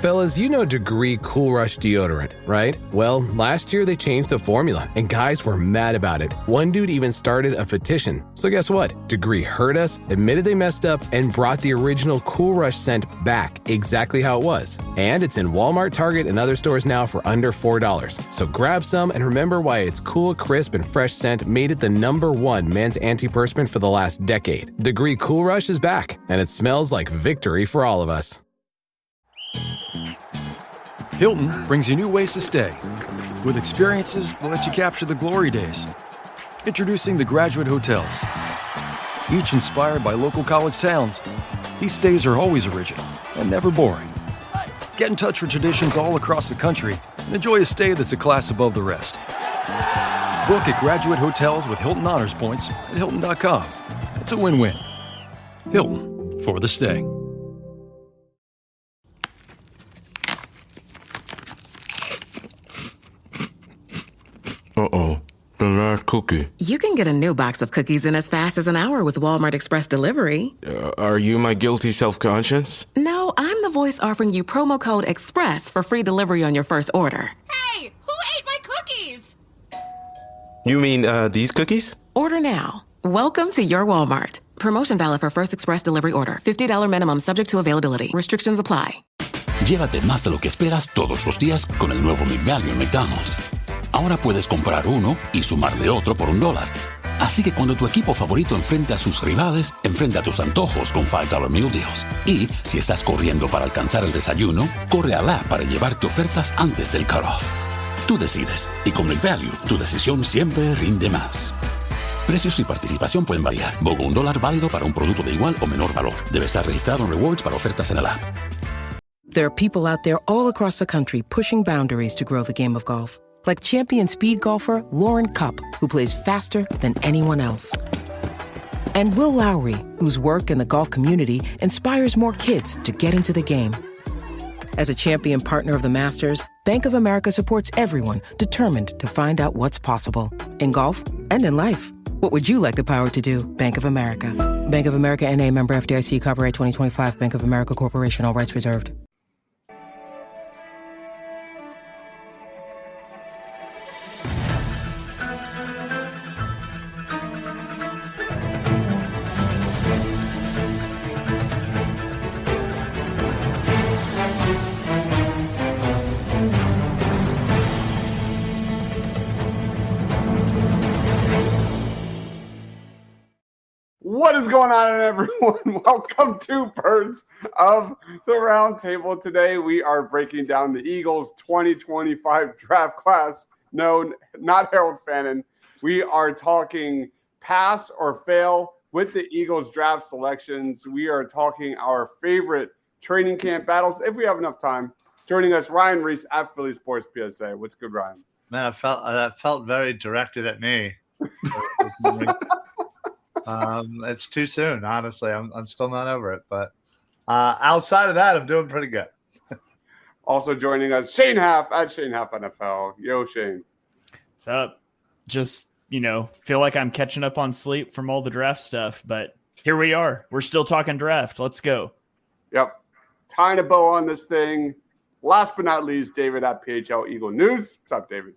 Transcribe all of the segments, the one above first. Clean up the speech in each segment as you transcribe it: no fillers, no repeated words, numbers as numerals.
Fellas, you know Degree Cool Rush deodorant, right? Well, last year they changed the formula, and guys were mad about it. One dude even started a petition. So guess what? Degree heard us, admitted they messed up, and brought the original Cool Rush scent back exactly how it was. And it's in Walmart, Target, and other stores now for under $4. So grab some and remember why its cool, crisp, and fresh scent made it the #1 men's antiperspirant for the last decade. Degree Cool Rush is back, and it smells like victory for all of us. Hilton brings you new ways to stay, with experiences that let you capture the glory days. Introducing the Graduate Hotels. Each inspired by local college towns, these stays are always original and never boring. Get in touch with traditions all across the country and enjoy a stay that's a class above the rest. Book at Graduate Hotels with Hilton Honors Points at Hilton.com. It's a win-win. Hilton, for the stay. Uh-oh, the last cookie. You can get a new box of cookies in as fast as an hour with Walmart Express Delivery. Are you my guilty self-conscience? No, I'm the voice offering you promo code EXPRESS for free delivery on your first order. Hey, who ate my cookies? You mean, these cookies? Order now. Welcome to your Walmart. Promotion valid for first express delivery order. $50 minimum subject to availability. Restrictions apply. Llévate más de lo que esperas todos los días con el nuevo McValue en McDonald's. Ahora puedes comprar uno y sumarle otro por $1. Así que cuando tu equipo favorito enfrente a sus rivales, enfrenta tus antojos con $5 Meal Deals. Y si estás corriendo para alcanzar el desayuno, corre al app para llevarte ofertas antes del cutoff. Tú decides, y con McValue, tu decisión siempre rinde más. Precios y participación pueden variar. BOGO $1 válido para un producto de igual o menor valor. Debe estar registrado en Rewards para ofertas en el app. There are people out there all across the country pushing boundaries to grow the game of golf. Like champion speed golfer Lauren Cupp, who plays faster than anyone else. And Will Lowry, whose work in the golf community inspires more kids to get into the game. As a champion partner of the Masters, Bank of America supports everyone determined to find out what's possible. In golf and in life. What would you like the power to do? Bank of America. Bank of America NA, member FDIC, copyright 2025, Bank of America Corporation, all rights reserved. What is going on, everyone? Welcome to Birds of the Round Table. Today, we are breaking down the Eagles 2025 draft class. No, not Harold Fannin. We are talking pass or fail with the Eagles draft selections. We are talking our favorite training camp battles, if we have enough time. Joining us, Ryan Reese at Philly Sports PSA. What's good, Ryan? Man, that felt very directed at me. It's too soon, honestly. I'm still not over it, but outside of that, I'm doing pretty good. Also joining us, Shane Haff at Shane Haff NFL. Yo, Shane. What's up? Just, feel like I'm catching up on sleep from all the draft stuff, but here we are. We're still talking draft. Let's go. Yep. Tying a bow on this thing. Last but not least, David at PHL Eagle News. What's up, David?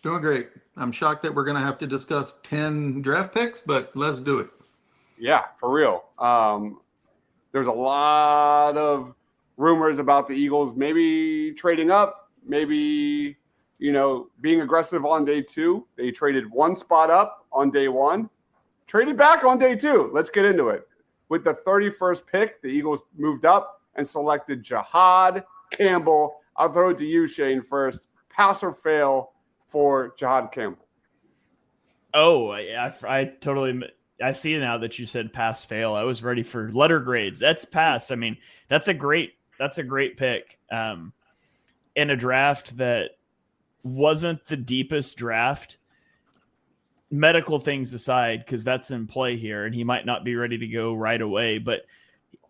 Doing great. I'm shocked that we're going to have to discuss 10 draft picks, but let's do it. Yeah, for real. There's a lot of rumors about the Eagles maybe trading up, maybe, being aggressive on day 2. They traded one spot up on day 1, traded back on day 2. Let's get into it. With the 31st pick, the Eagles moved up and selected Jihad Campbell. I'll throw it to you, Shane, first. Pass or fail for Jihad Campbell? Oh, I totally – I see now that you said pass fail. I was ready for letter grades. That's pass. I mean, that's a great pick in a draft that wasn't the deepest draft, medical things aside, because that's in play here, and he might not be ready to go right away. But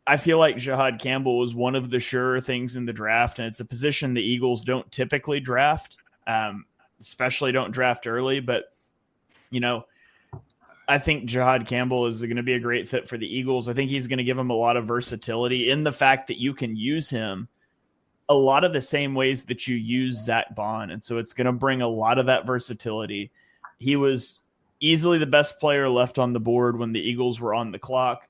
I feel like Jihad Campbell was one of the sure things in the draft, and it's a position the Eagles don't typically draft. Especially don't draft early, but I think Jihad Campbell is going to be a great fit for the Eagles. I think he's going to give them a lot of versatility in the fact that you can use him a lot of the same ways that you use Zach Bond. And so it's going to bring a lot of that versatility. He was easily the best player left on the board when the Eagles were on the clock.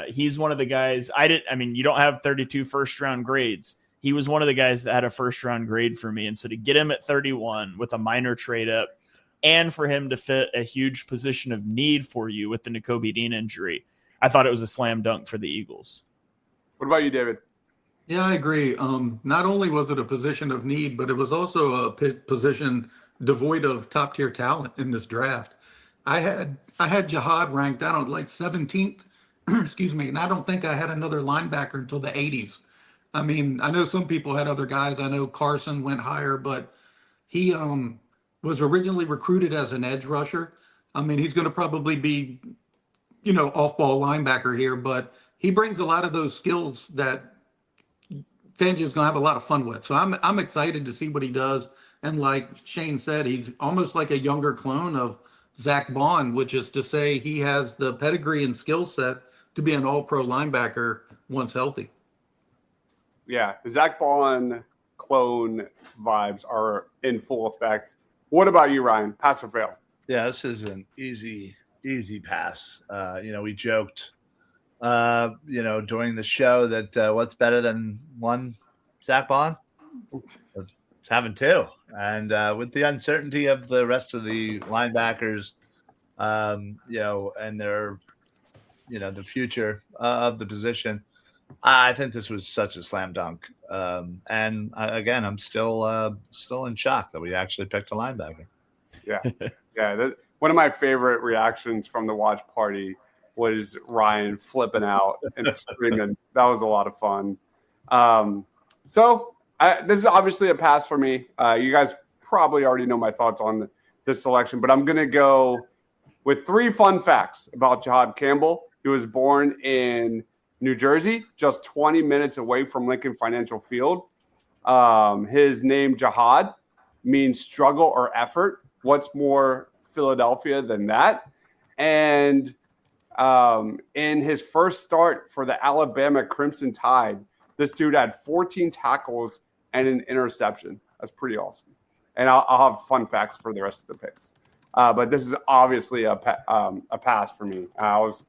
He's one of the guys you don't have 32 first round grades. He was one of the guys that had a first round grade for me. And so to get him at 31 with a minor trade up and for him to fit a huge position of need for you with the Nakobe Dean injury, I thought it was a slam dunk for the Eagles. What about you, David? Yeah, I agree. Not only was it a position of need, but it was also a position devoid of top tier talent in this draft. I had Jihad ranked down at like 17th, excuse me, and I don't think I had another linebacker until the 80s. I mean, I know some people had other guys. I know Carson went higher, but he was originally recruited as an edge rusher. I mean, he's going to probably be, off-ball linebacker here, but he brings a lot of those skills that Fangio's going to have a lot of fun with. So I'm excited to see what he does. And like Shane said, he's almost like a younger clone of Zach Bond, which is to say he has the pedigree and skill set to be an all-pro linebacker once healthy. Yeah, the Zach Bond clone vibes are in full effect. What about you, Ryan? Pass or fail? Yeah, this is an easy pass. We joked during the show that what's better than one Zach Bond? It's having two. And with the uncertainty of the rest of the linebackers, and their, the future of the position, I think this was such a slam dunk. Again, I'm still in shock that we actually picked a linebacker. Yeah. One of my favorite reactions from the watch party was Ryan flipping out and screaming. That was a lot of fun. This is obviously a pass for me. You guys probably already know my thoughts on this selection, but I'm going to go with 3 fun facts about Jihad Campbell. He was born in New Jersey, just 20 minutes away from Lincoln Financial Field. His name, Jihad, means struggle or effort. What's more Philadelphia than that? And in his first start for the Alabama Crimson Tide, this dude had 14 tackles and an interception. That's pretty awesome. And I'll have fun facts for the rest of the picks. But this is obviously a pass for me. I was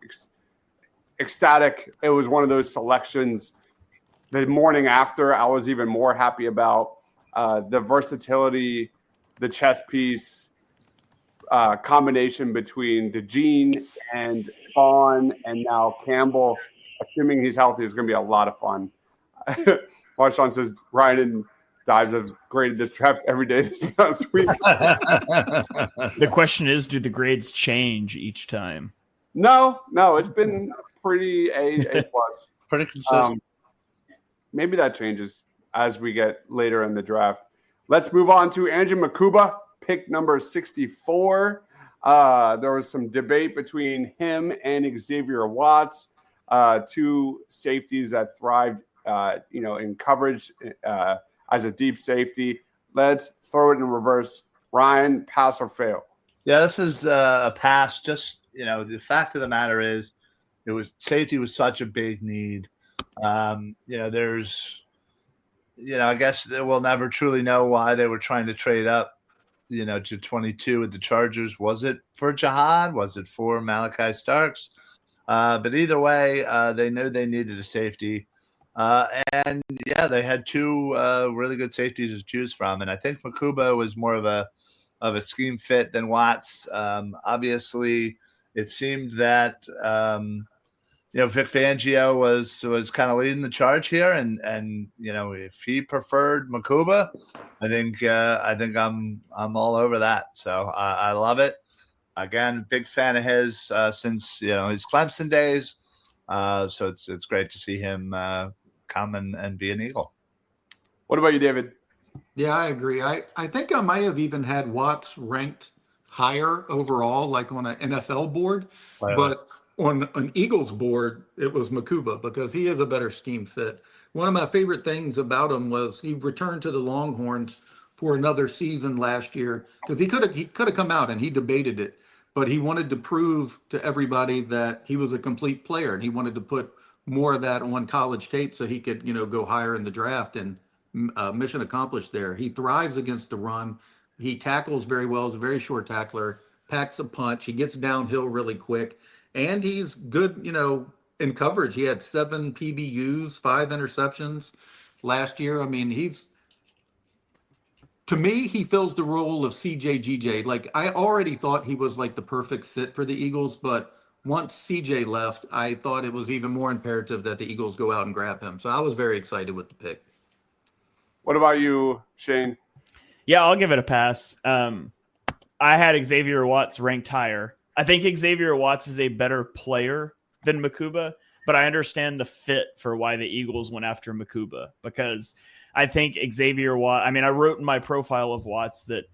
ecstatic. It was one of those selections. The morning after, I was even more happy about the versatility, the chess piece, combination between DeJean and Bond and now Campbell. Assuming he's healthy, is going to be a lot of fun. Marshawn says Ryan and Dives have graded this draft every day this past week. The question is, do the grades change each time? No, it's been pretty A plus. Pretty consistent. Maybe that changes as we get later in the draft. Let's move on to Andrew Makuba, pick number 64. There was some debate between him and Xavier Watts, 2 safeties that thrived, in coverage as a deep safety. Let's throw it in reverse. Ryan, pass or fail? Yeah, this is a pass. Just, the fact of the matter is, safety was such a big need. There's, I guess we'll never truly know why they were trying to trade up, to 22 with the Chargers. Was it for Jihad? Was it for Malachi Starks? But either way, they knew they needed a safety. And they had 2 really good safeties to choose from. And I think Makuba was more of a scheme fit than Watts. Obviously, it seemed that Vic Fangio was kind of leading the charge here, and if he preferred Makuba, I think I'm all over that. So I love it. Again, big fan of his since his Clemson days. So it's great to see him come and be an Eagle. What about you, David? Yeah, I agree. I think I might have even had Watts ranked higher overall, like on an NFL board, but on an Eagles board, it was Makuba because he is a better scheme fit. One of my favorite things about him was he returned to the Longhorns for another season last year because he could have come out and he debated it, but he wanted to prove to everybody that he was a complete player and he wanted to put more of that on college tape so he could, go higher in the draft. And mission accomplished there. He thrives against the run. He tackles very well. He's a very short tackler, packs a punch. He gets downhill really quick, and he's good, in coverage. He had 7 PBUs, 5 interceptions last year. I mean, to me, he fills the role of CJ. Like, I already thought he was like the perfect fit for the Eagles, but once CJ left, I thought it was even more imperative that the Eagles go out and grab him. So I was very excited with the pick. What about you, Shane? Yeah, I'll give it a pass. I had Xavier Watts ranked higher. I think Xavier Watts is a better player than Makuba, but I understand the fit for why the Eagles went after Makuba, because I think Xavier Watts, I wrote in my profile of Watts that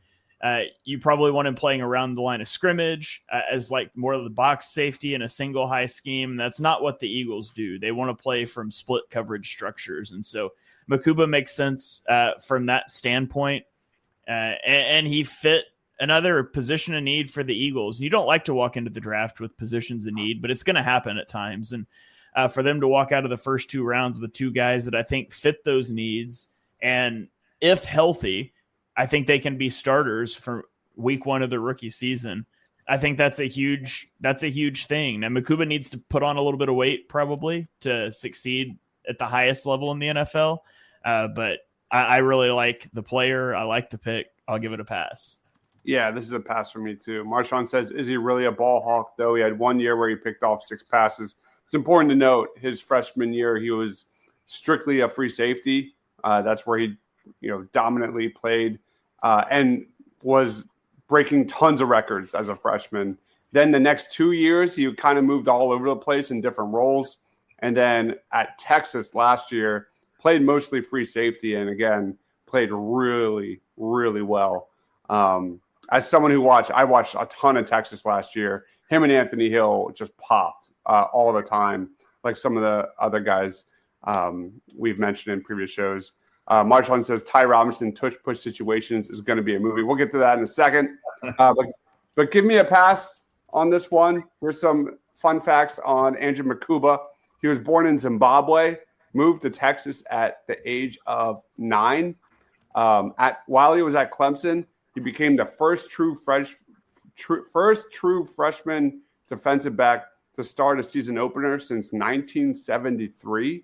you probably want him playing around the line of scrimmage as like more of the box safety in a single high scheme. That's not what the Eagles do. They want to play from split coverage structures. And so Makuba makes sense from that standpoint. And he fit another position of need for the Eagles. You don't like to walk into the draft with positions of need, but it's going to happen at times. And for them to walk out of the first 2 rounds with 2 guys that I think fit those needs, and if healthy, I think they can be starters for week 1 of the rookie season. I think that's a huge thing. Now, Makuba needs to put on a little bit of weight probably to succeed at the highest level in the NFL. But I really like the player. I like the pick. I'll give it a pass. Yeah, this is a pass for me too. Marshawn says, is he really a ball hawk, though? He had 1 year where he picked off 6 passes. It's important to note his freshman year, he was strictly a free safety. That's where he, dominantly played and was breaking tons of records as a freshman. Then the next 2 years, he kind of moved all over the place in different roles. And then at Texas last year, played mostly free safety and, again, played really, really well. As someone who I watched a ton of Texas last year. Him and Anthony Hill just popped all the time, like some of the other guys we've mentioned in previous shows. Marshawn says Ty Robinson push situations is going to be a movie. We'll get to that in a second. But give me a pass on this one. Here's some fun facts on Andrew Makuba. He was born in Zimbabwe, moved to Texas at the age of 9. While he was at Clemson, he became the first true freshman defensive back to start a season opener since 1973.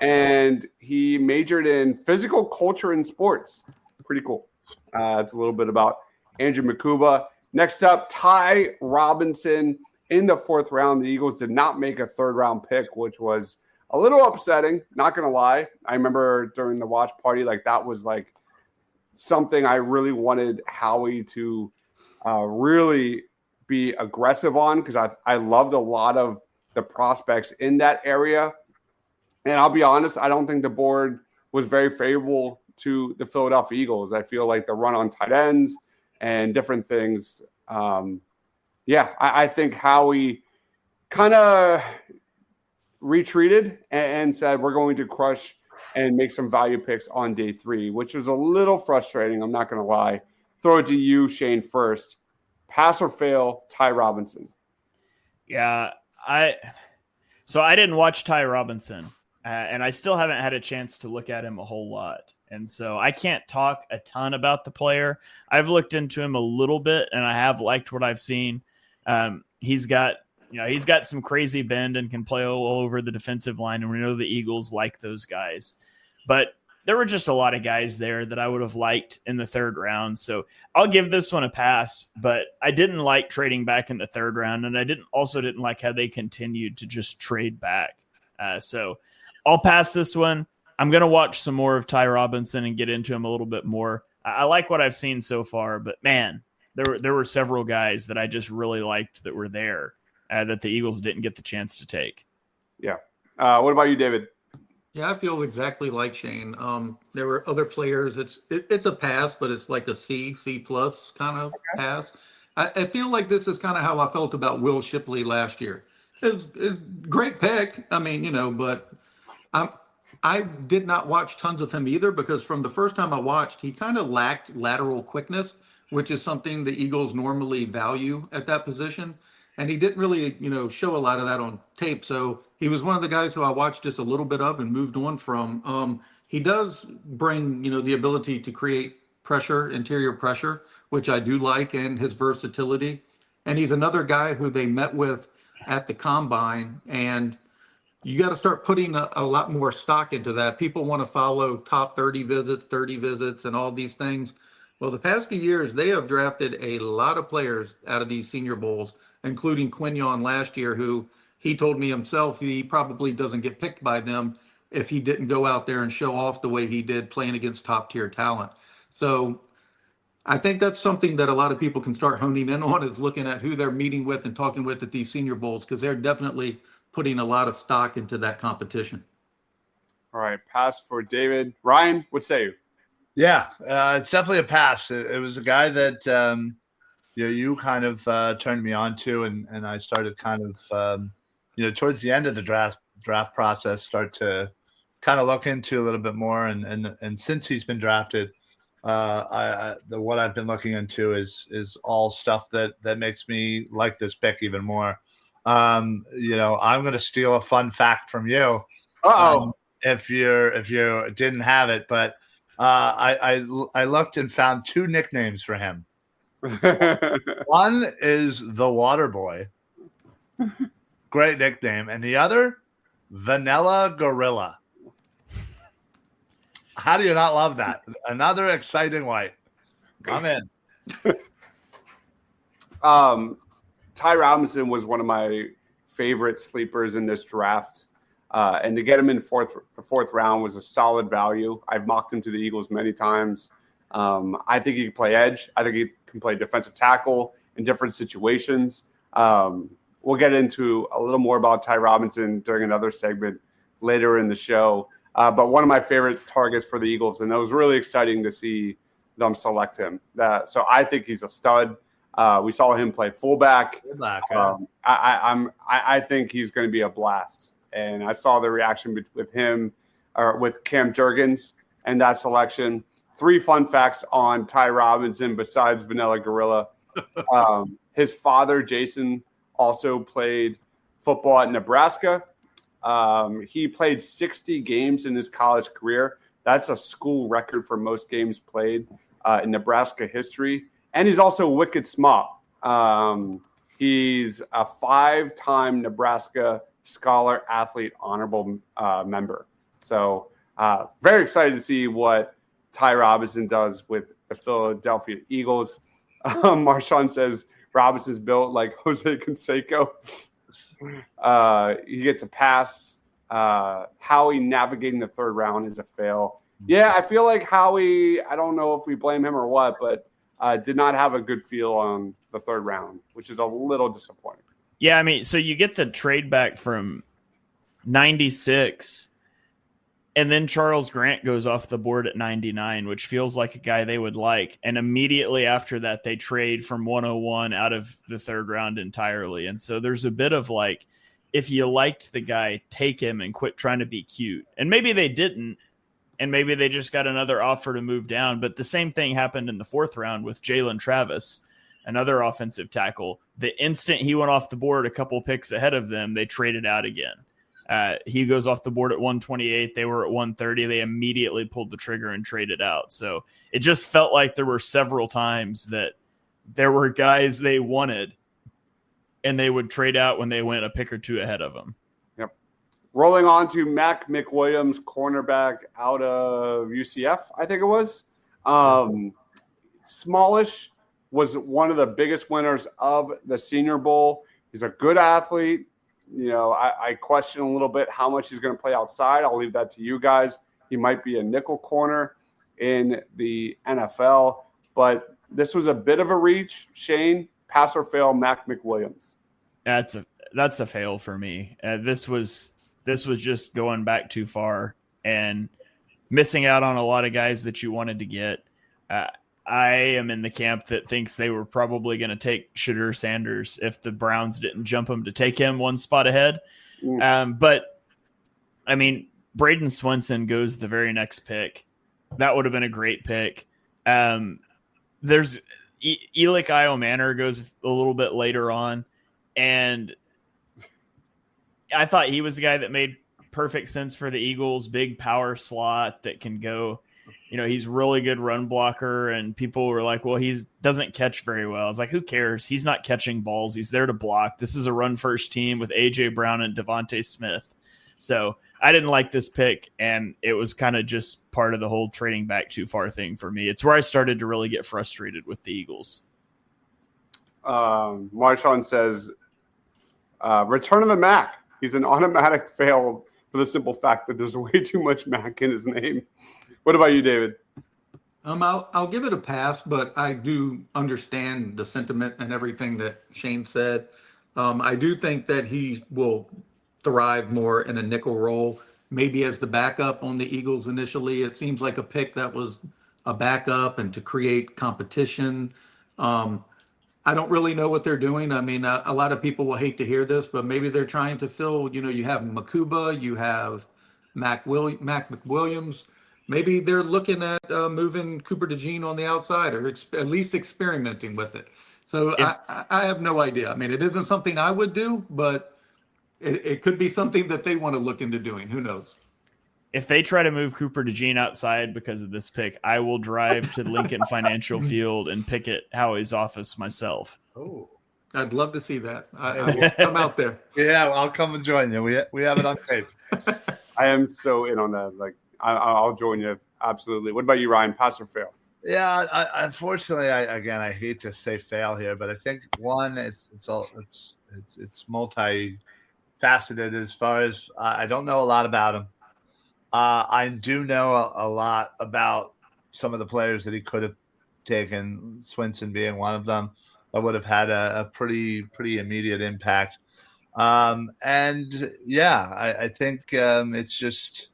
And he majored in physical culture and sports. Pretty cool. It's a little bit about Andrew Makuba. Next up, Ty Robinson in the 4th round. The Eagles did not make a 3rd-round pick, which was a little upsetting, not going to lie. I remember during the watch party, that was something I really wanted Howie to really be aggressive on, because I loved a lot of the prospects in that area. And I'll be honest, I don't think the board was very favorable to the Philadelphia Eagles. I feel like the run on tight ends and different things. I think Howie kind of retreated and said, we're going to crush and make some value picks on day 3, which was a little frustrating. I'm not going to lie. Throw it to you, Shane, first. Pass or fail, Ty Robinson. Yeah, I didn't watch Ty Robinson, and I still haven't had a chance to look at him a whole lot. And so I can't talk a ton about the player. I've looked into him a little bit, and I have liked what I've seen. He's got some crazy bend and can play all over the defensive line, and we know the Eagles like those guys. But there were just a lot of guys there that I would have liked in the 3rd round. So I'll give this one a pass, but I didn't like trading back in the 3rd round, and I didn't like how they continued to just trade back. So I'll pass this one. I'm going to watch some more of Ty Robinson and get into him a little bit more. I like what I've seen so far, but man, there were several guys that I just really liked that were there that the Eagles didn't get the chance to take. Yeah. What about you, David? Yeah, I feel exactly like Shane. There were other players. It's a pass, but it's like a C+ kind of pass. I feel like this is kind of how I felt about Will Shipley last year. It's great pick. But I did not watch tons of him either, because from the first time I watched, he kind of lacked lateral quickness, which is something the Eagles normally value at that position. And he didn't really, show a lot of that on tape. So he was one of the guys who I watched just a little bit of and moved on from. he does bring, the ability to create pressure, interior pressure, which I do like, and his versatility. And he's another guy who they met with at the combine, and you got to start putting a lot more stock into that. People want to follow top 30 visits, and all these things. Well, the past few years, they have drafted a lot of players out of these Senior Bowls, including Quinion last year, who he told me himself he probably doesn't get picked by them if he didn't go out there and show off the way he did playing against top tier talent. So I think that's something that a lot of people can start honing in on, is looking at who they're meeting with and talking with at these Senior Bowls, because they're definitely putting a lot of stock into that competition. All right, pass for David. Ryan, what say you? Yeah, it's definitely a pass. It was a guy that you kind of turned me on to, and I started kind of towards the end of the draft process start to kind of look into a little bit more, and since he's been drafted, what I've been looking into is all stuff that makes me like this pick even more. I'm going to steal a fun fact from you. If you didn't have it, but I looked and found two nicknames for him. One is the Water Boy, great nickname, and the other, Vanilla Gorilla. How do you not love that? Another exciting white. I'm in. Ty Robinson was one of my favorite sleepers in this draft. And to get him in the fourth round was a solid value. I've mocked him to the Eagles many times. I think he can play edge. I think he can play defensive tackle in different situations. We'll get into a little more about Ty Robinson during another segment later in the show. But one of my favorite targets for the Eagles, and it was really exciting to see them select him. So I think he's a stud. We saw him play fullback. I think he's going to be a blast. And I saw the reaction with him or with Cam Jurgens and that selection. 3 fun facts on Ty Robinson besides Vanilla Gorilla. His father, Jason, also played football at Nebraska. He played 60 games in his college career. That's a school record for most games played in Nebraska history. And he's also wicked smart. He's a 5-time Nebraska Scholar Athlete Honorable member. So very excited to see what Ty Robinson does with the Philadelphia Eagles. Marshawn says Robinson's built like Jose Canseco. He gets a pass. Howie navigating the third round is a fail. Yeah, I feel like Howie, I don't know if we blame him or what, but did not have a good feel on the third round, which is a little disappointing. Yeah, I mean, so you get the trade back from 96, and then Charles Grant goes off the board at 99, which feels like a guy they would like. And immediately after that, they trade from 101 out of the third round entirely. And so there's a bit of like, if you liked the guy, take him and quit trying to be cute. And maybe they didn't, and maybe they just got another offer to move down. But the same thing happened in the fourth round with Jalen Travis, another offensive tackle. The instant he went off the board, a couple picks ahead of them, they traded out again. He goes off the board at 128. They were at 130. They immediately pulled the trigger and traded out. So it just felt like there were several times that there were guys they wanted, and they would trade out when they went a pick or two ahead of them. Yep. Rolling on to Mac McWilliams, cornerback out of UCF, I think it was. Smallish was one of the biggest winners of the Senior Bowl. He's a good athlete. You know, I question a little bit how much he's going to play outside. I'll leave that to you guys. He might be a nickel corner in the NFL, but this was a bit of a reach. Shane, pass or fail, Mac McWilliams. That's a fail for me. This was just going back too far and missing out on a lot of guys that you wanted to get. I am in the camp that thinks they were probably going to take Shedeur Sanders if the Browns didn't jump him to take him one spot ahead. But, I mean, Braden Swenson goes the very next pick. That would have been a great pick. There's Elik Iomanor goes a little bit later on, and I thought he was the guy that made perfect sense for the Eagles. Big power slot that can go. He's really good run blocker, and people were like, well, he doesn't catch very well. I was like, who cares? He's not catching balls. He's there to block. This is a run-first team with A.J. Brown and Devontae Smith. So I didn't like this pick, and it was kind of just part of the whole trading back too far thing for me. It's where I started to really get frustrated with the Eagles. Marshawn says, return of the Mac. He's an automatic fail for the simple fact that there's way too much Mac in his name. What about you, David? I'll give it a pass, but I do understand the sentiment and everything that Shane said. I do think that he will thrive more in a nickel role, maybe as the backup on the Eagles initially. It seems like a pick that was a backup and to create competition. I don't really know what they're doing. I mean, a lot of people will hate to hear this, but maybe they're trying to fill, you have Makuba, you have Mac McWilliams. Maybe they're looking at moving Cooper DeJean on the outside, or at least experimenting with it. So I have no idea. I mean, it isn't something I would do, but it could be something that they want to look into doing. Who knows? If they try to move Cooper DeJean outside because of this pick, I will drive to Lincoln Financial Field and picket Howie's office myself. Oh, I'd love to see that. I will come out there. Yeah, I'll come and join you. We have it on tape. I am so in on that. Like, I'll join you. Absolutely. What about you, Ryan? Pass or fail? Yeah, unfortunately, I hate to say fail here, but I think one, it's multi-faceted as far as I don't know a lot about him. I do know a lot about some of the players that he could have taken, Swinson being one of them, that would have had a pretty immediate impact. And yeah, I think it just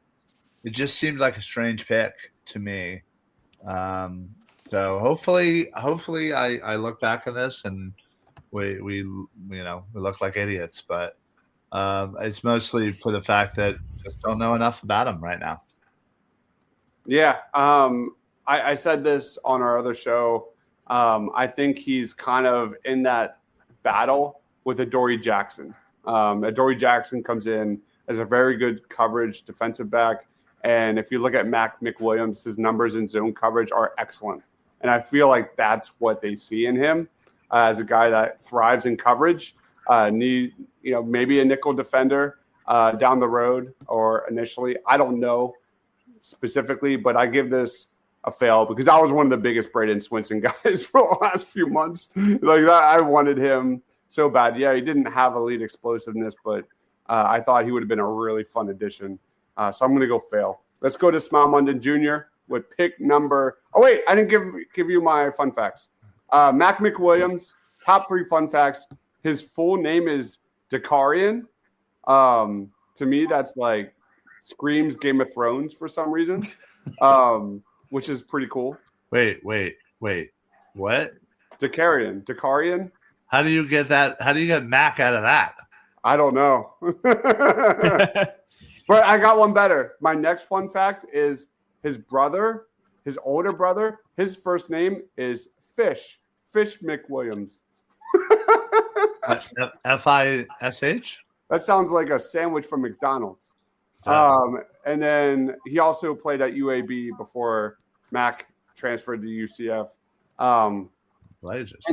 seemed like a strange pick to me. So hopefully I look back on this and we look like idiots, but it's mostly for the fact that I just don't know enough about him right now. Yeah. I said this on our other show. I think he's kind of in that battle with Adoree Jackson. Adoree Jackson comes in as a very good coverage defensive back. And if you look at Mac McWilliams, his numbers in zone coverage are excellent. And I feel like that's what they see in him as a guy that thrives in coverage. Maybe a nickel defender down the road or initially. I don't know specifically, but I give this a fail because I was one of the biggest Braden Swinson guys for the last few months. Like that, I wanted him so bad. Yeah, he didn't have elite explosiveness, but I thought he would have been a really fun addition. So I'm going to go fail. Let's go to Smile Munden Jr. with pick number. Oh wait, I didn't give you my fun facts. Mac McWilliams, top 3 fun facts. His full name is Dakarian. To me, that's like screams Game of Thrones for some reason, which is pretty cool. Wait. What? Dakarian. How do you get that? How do you get Mac out of that? I don't know. But I got one better. My next fun fact is his older brother, his first name is Fish McWilliams. Fish? That sounds like a sandwich from McDonald's. And then he also played at UAB before Mac transferred to UCF. And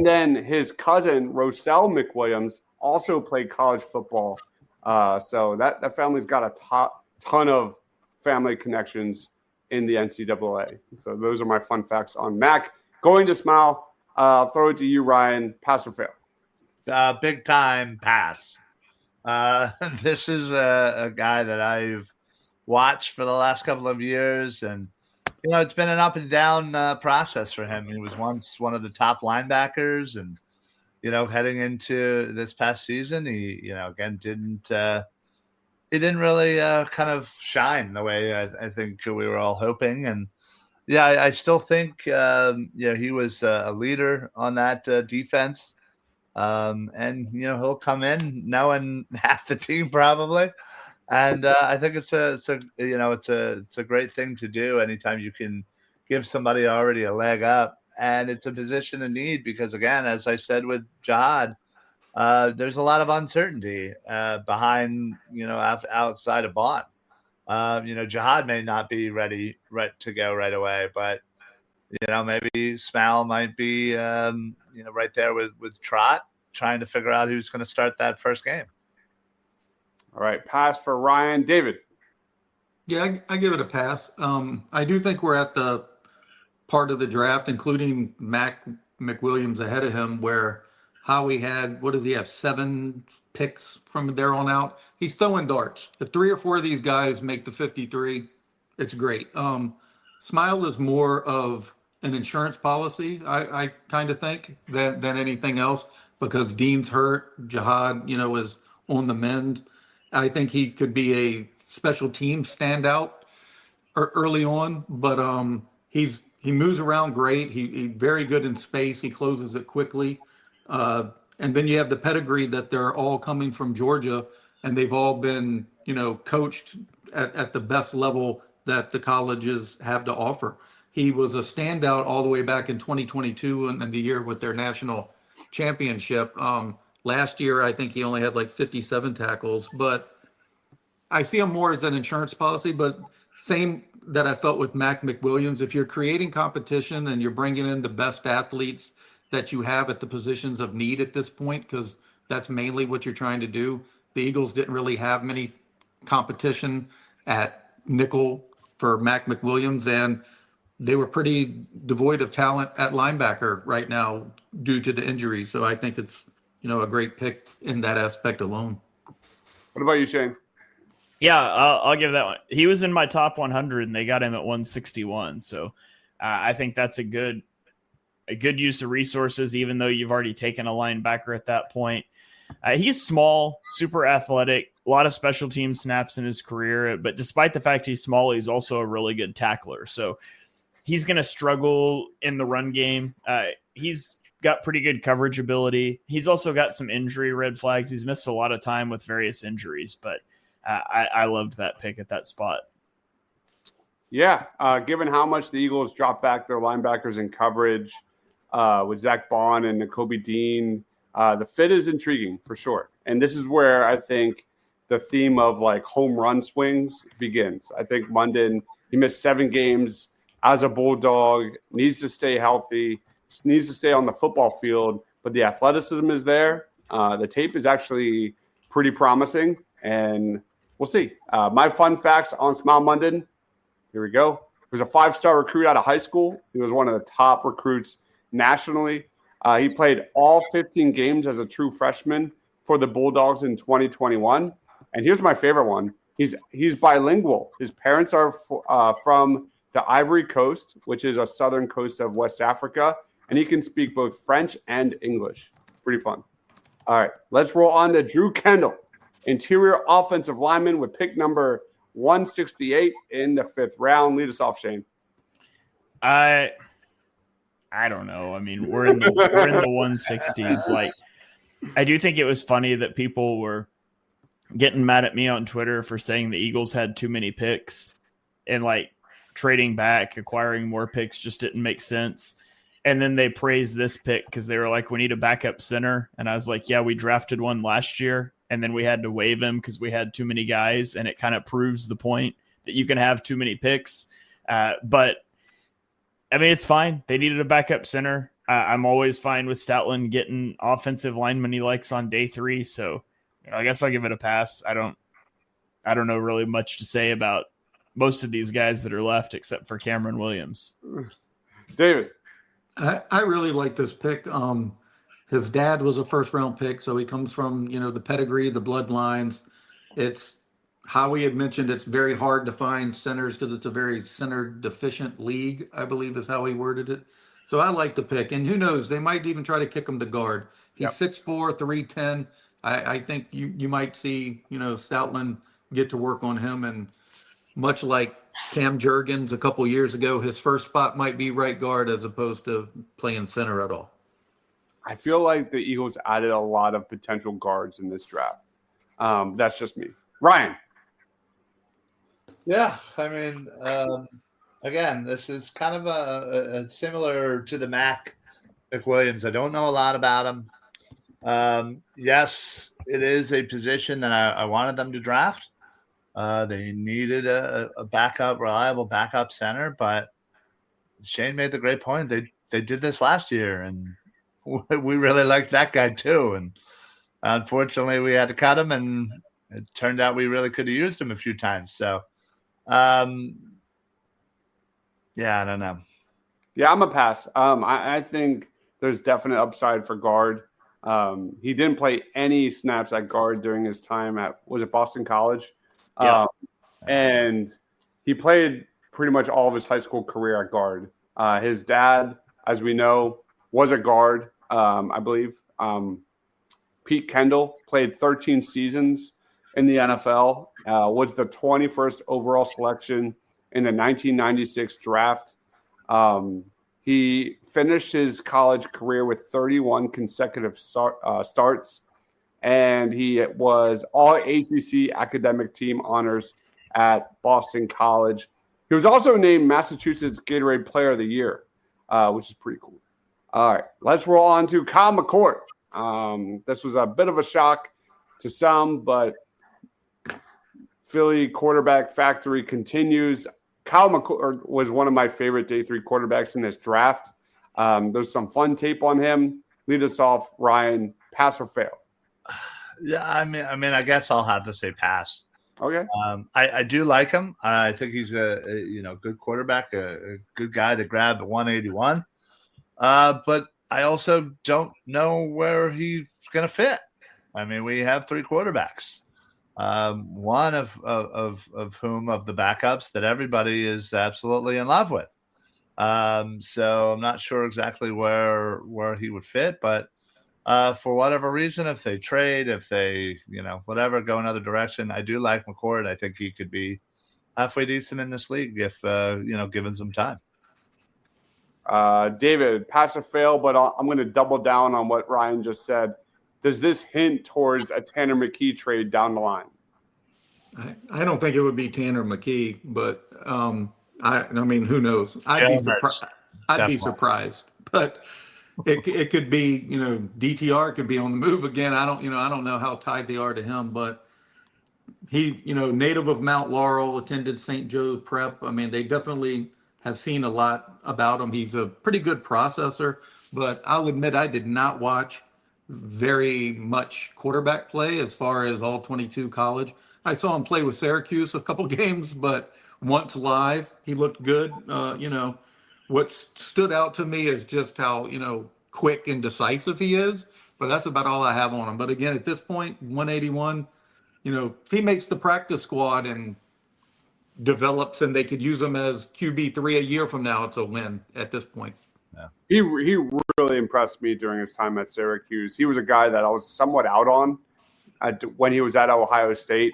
then his cousin, Roselle McWilliams, also played college football. So that family's got a ton of family connections in the NCAA. So those are my fun facts on Mac. Going to Smile, I'll throw it to you, Ryan. Pass or fail? Big time pass. This is a guy that I've watched for the last couple of years, and it's been an up and down process for him. He was once one of the top linebackers, and heading into this past season, he again didn't really kind of shine the way I think we were all hoping. And yeah, I still think he was a leader on that defense. And he'll come in knowing half the team probably, and I think it's a great thing to do anytime you can give somebody already a leg up, and it's a position of need because, again, as I said with Jihad, there's a lot of uncertainty behind outside of Bond. Jihad may not be ready to go right away, but maybe Smile might be right there with Trot, trying to figure out who's going to start that first game. All right, pass for Ryan. David. Yeah, I give it a pass. I do think we're at the part of the draft, including Mac McWilliams ahead of him, where Howie had, what does he have, 7 picks from there on out? He's throwing darts. If 3 or 4 of these guys make the 53, it's great. Smile is more of an insurance policy, I kind of think, than anything else, because Dean's hurt. Jihad, is on the mend. I think he could be a special team standout early on, but he moves around great. He's very good in space. He closes it quickly. And then you have the pedigree that they're all coming from Georgia, and they've all been, coached at the best level that the colleges have to offer. He was a standout all the way back in 2022 and the year with their national championship. Last year, I think he only had like 57 tackles, but I see him more as an insurance policy, but same that I felt with Mac McWilliams. If you're creating competition and you're bringing in the best athletes that you have at the positions of need at this point, because that's mainly what you're trying to do. The Eagles didn't really have many competition at nickel for Mac McWilliams, and they were pretty devoid of talent at linebacker right now due to the injuries. So I think it's, a great pick in that aspect alone. What about you, Shane? Yeah, I'll give that one. He was in my top 100, and they got him at 161. So I think that's a good use of resources, even though you've already taken a linebacker at that point. He's small, super athletic, a lot of special team snaps in his career. But despite the fact he's small, he's also a really good tackler. So he's going to struggle in the run game. He's got pretty good coverage ability. He's also got some injury red flags. He's missed a lot of time with various injuries, but I loved that pick at that spot. Yeah, given how much the Eagles dropped back their linebackers in coverage with Zach Bond and Nakobe Dean, the fit is intriguing for sure. And this is where I think the theme of like home run swings begins. I think Munden, he missed 7 games as a Bulldog, needs to stay healthy, needs to stay on the football field, but the athleticism is there. The tape is actually pretty promising, and we'll see. My fun facts on Smile Munden. Here we go. He was a 5-star recruit out of high school. He was one of the top recruits nationally. He played all 15 games as a true freshman for the Bulldogs in 2021. And here's my favorite one. He's bilingual. His parents are from the Ivory Coast, which is a southern coast of West Africa, and he can speak both French and English. Pretty fun. All right, let's roll on to Drew Kendall, interior offensive lineman with pick number 168 in the 5th round. Lead us off, Shane. I don't know. I mean, we're in the 160s. Like, I do think it was funny that people were getting mad at me on Twitter for saying the Eagles had too many picks, and like trading back, acquiring more picks just didn't make sense. And then they praised this pick because they were like, we need a backup center. And I was like, yeah, we drafted one last year, and then we had to waive him because we had too many guys. And it kind of proves the point that you can have too many picks. But I mean, it's fine. They needed a backup center. I'm always fine with Stoutland getting offensive linemen he likes on day 3. So I guess I'll give it a pass. I don't know really much to say about most of these guys that are left except for Cameron Williams. David. I really like this pick. His dad was a 1st-round pick, so he comes from, the pedigree, the bloodlines. It's Howie had mentioned it's very hard to find centers because it's a very center-deficient league, I believe is how he worded it. So I like the pick. And who knows, they might even try to kick him to guard. He's 6'4", 310. I think you might see, Stoutland get to work on him. And much like Cam Jurgens a couple years ago, his first spot might be right guard as opposed to playing center at all. I feel like the Eagles added a lot of potential guards in this draft. That's just me. Ryan. Yeah, I mean, again, this is kind of a similar to the Mac McWilliams. I don't know a lot about him. Yes, it is a position that I wanted them to draft. They needed a backup, reliable backup center, but Shane made the great point. They did this last year, and we really liked that guy too. And unfortunately, we had to cut him, and it turned out we really could have used him a few times. So, yeah, I don't know. Yeah, I'm a pass. I think there's definite upside for guard. He didn't play any snaps at guard during his time at, was it Boston College? Yeah. And he played pretty much all of his high school career at guard. His dad, as we know, was a guard, I believe. Pete Kendall played 13 seasons in the NFL, was the 21st overall selection in the 1996 draft. He finished his college career with 31 consecutive starts, and he was all ACC academic team honors at Boston College. He was also named Massachusetts Gatorade Player of the Year, which is pretty cool. All right, let's roll on to Kyle McCord. This was a bit of a shock to some, but Philly quarterback factory continues. Kyle McCord was one of my favorite day 3 quarterbacks in this draft. There's some fun tape on him. Lead us off, Ryan. Pass or fail? Yeah, I mean, I guess I'll have to say pass. Okay. I do like him. I think he's a good quarterback, a good guy to grab at 181. But I also don't know where he's going to fit. I mean, we have 3 quarterbacks. One of whom of the backups that everybody is absolutely in love with. So I'm not sure exactly where he would fit, but for whatever reason, if they trade, if they, whatever, go another direction, I do like McCord. I think he could be halfway decent in this league if, given some time. David, pass or fail, but I'm going to double down on what Ryan just said. Does this hint towards a Tanner McKee trade down the line? I don't think it would be Tanner McKee, but I mean, who knows? I'd be surprised, but it could be, DTR could be on the move again. I don't know how tied they are to him, but he, native of Mount Laurel, attended St. Joe's Prep. I mean, they definitely have seen a lot about him. He's a pretty good processor, but I'll admit I did not watch very much quarterback play as far as all 22 college. I saw him play with Syracuse a couple games, but once live, he looked good. What stood out to me is just how, quick and decisive he is, but that's about all I have on him. But again, at this point, 181, if he makes the practice squad and develops and they could use him as QB3 a year from now, it's a win at this point. Yeah. He really impressed me during his time at Syracuse. He was a guy that I was somewhat out on when he was at Ohio State.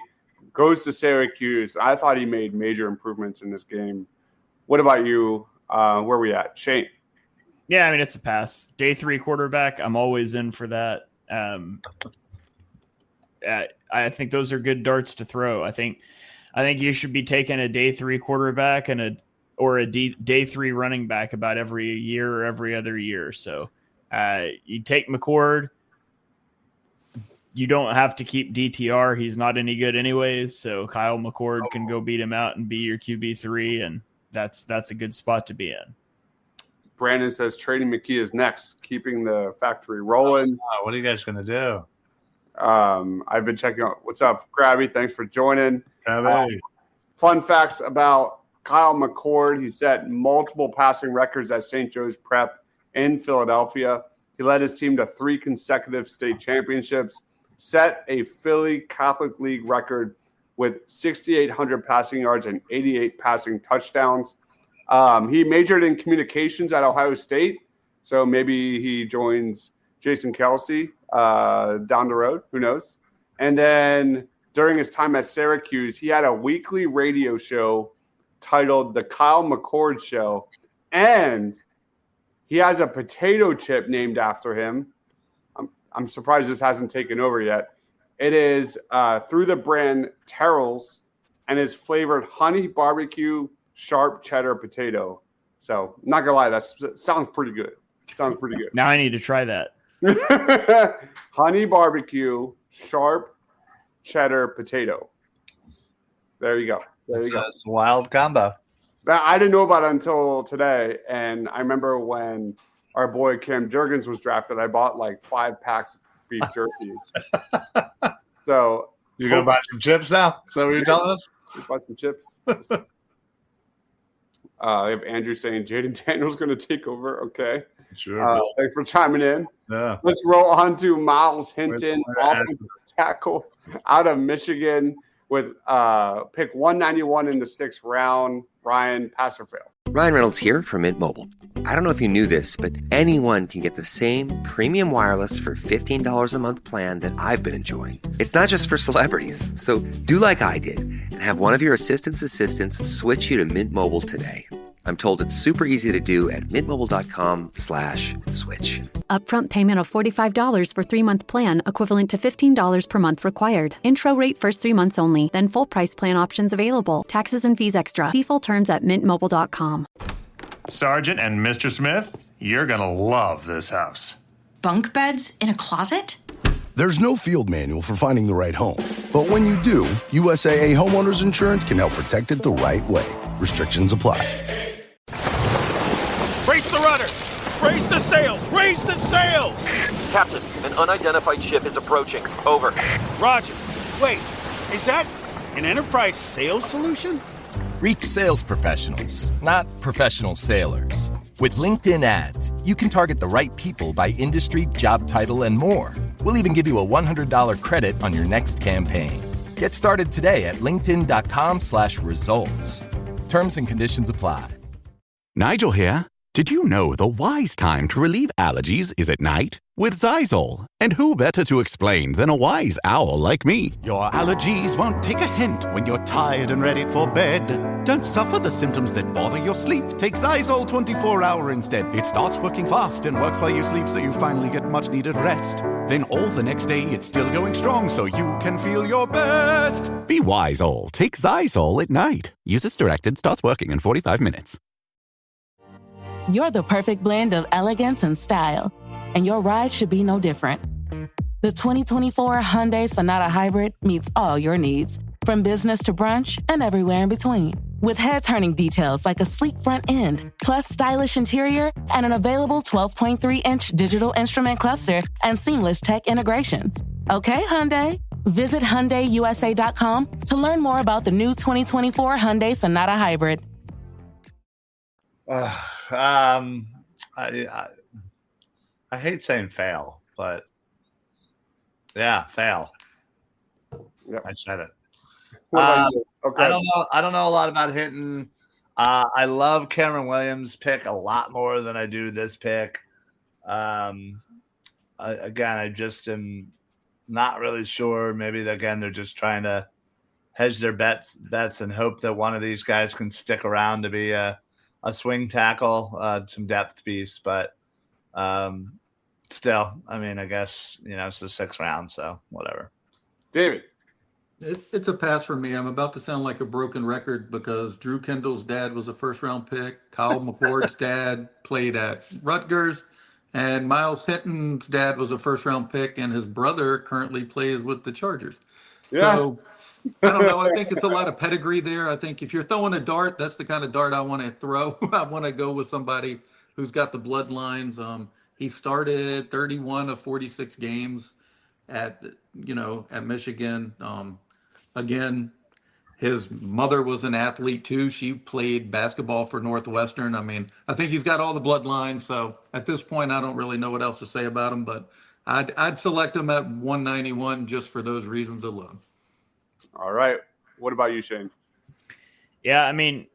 Goes to Syracuse. I thought he made major improvements in this game. What about you? Where are we at? Shane? Yeah, I mean, it's a pass. Day 3 quarterback, I'm always in for that. I think those are good darts to throw. I think you should be taking a day 3 quarterback and a day 3 running back about every year or every other year. So you take McCord. You don't have to keep DTR. He's not any good anyways. So Kyle McCord can go beat him out and be your QB3, and that's a good spot to be in. Brandon says trading McKee is next, keeping the factory rolling. What are you guys going to do? I've been checking out. What's up, Grabby? Thanks for joining. Fun facts about Kyle McCord. He set multiple passing records at St. Joe's Prep in Philadelphia. He led his team to 3 consecutive state championships, set a Philly Catholic League record with 6,800 passing yards and 88 passing touchdowns. He majored in communications at Ohio State, so maybe he joins Jason Kelsey down the road. Who knows? And then during his time at Syracuse, he had a weekly radio show titled The Kyle McCord Show, and he has a potato chip named after him. I'm surprised this hasn't taken over yet. It is through the brand Terrell's, and it's flavored honey barbecue sharp cheddar potato. So, not gonna lie, that sounds pretty good. Now I need to try that. Honey barbecue sharp cheddar potato. There you go. There you go. It's a wild combo. I didn't know about it until today, and I remember when our boy Cam Jurgens was drafted, I bought like 5 packs of beef jerky. So you're gonna buy some chips now? Is that what you're telling us? Buy some chips. I have Andrew saying Jaden Daniels going to take over. Okay. Sure. Thanks for chiming in. Yeah. Let's roll on to Miles Hinton, offensive tackle out of Michigan with pick 191 in the 6th round. Ryan, pass or fail? Ryan Reynolds here from Mint Mobile. I don't know if you knew this, but anyone can get the same premium wireless for $15 a month plan that I've been enjoying. It's not just for celebrities. So do like I did and have one of your assistants switch you to Mint Mobile today. I'm told it's super easy to do at mintmobile.com/switch. Upfront payment of $45 for 3-month plan, equivalent to $15 per month required. Intro rate first 3 months only, then full price plan options available. Taxes and fees extra. See full terms at mintmobile.com. Sergeant and Mr. Smith, you're gonna love this house. Bunk beds in a closet? There's no field manual for finding the right home. But when you do, USAA Homeowners Insurance can help protect it the right way. Restrictions apply. Brace the rudders! Raise the sails! Raise the sails! Captain, an unidentified ship is approaching. Over. Roger. Wait, is that an enterprise sales solution? Reach sales professionals, not professional sailors. With LinkedIn ads, you can target the right people by industry, job title, and more. We'll even give you a $100 credit on your next campaign. Get started today at linkedin.com/results. Terms and conditions apply. Nigel here. Did you know the wise time to relieve allergies is at night? With Xyzal. And who better to explain than a wise owl like me? Your allergies won't take a hint when you're tired and ready for bed. Don't suffer the symptoms that bother your sleep. Take Xyzal 24-hour instead. It starts working fast and works while you sleep, so you finally get much-needed rest. Then all the next day, it's still going strong, so you can feel your best. Be wise, all. Take Xyzal at night. Use as directed. Starts working in 45 minutes. You're the perfect blend of elegance and style, and your ride should be no different. The 2024 Hyundai Sonata Hybrid meets all your needs, from business to brunch and everywhere in between. With head-turning details like a sleek front end, plus stylish interior, and an available 12.3-inch digital instrument cluster and seamless tech integration. Okay, Hyundai. Visit HyundaiUSA.com to learn more about the new 2024 Hyundai Sonata Hybrid. I hate saying fail, but yeah, fail. Yep. I said it. Okay. I don't know a lot about Hinton. I love Cameron Williams' pick a lot more than I do this pick. I just am not really sure. Maybe they're just trying to hedge their bets and hope that one of these guys can stick around to be a swing tackle, some depth piece, but still, I mean, I guess, it's the 6th round, so whatever. David. It's a pass for me. I'm about to sound like a broken record because Drew Kendall's dad was a 1st-round pick. Kyle McCord's dad played at Rutgers, and Miles Hinton's dad was a 1st-round pick, and his brother currently plays with the Chargers. Yeah. So I don't know. I think it's a lot of pedigree there. I think if you're throwing a dart, that's the kind of dart I want to throw. I want to go with somebody who's got the bloodlines. He started 31 of 46 games at Michigan. Again, his mother was an athlete too. She played basketball for Northwestern. I mean, I think he's got all the bloodlines. So at this point, I don't really know what else to say about him, but I'd select him at 191 just for those reasons alone. All right. What about you, Shane? Yeah, I mean,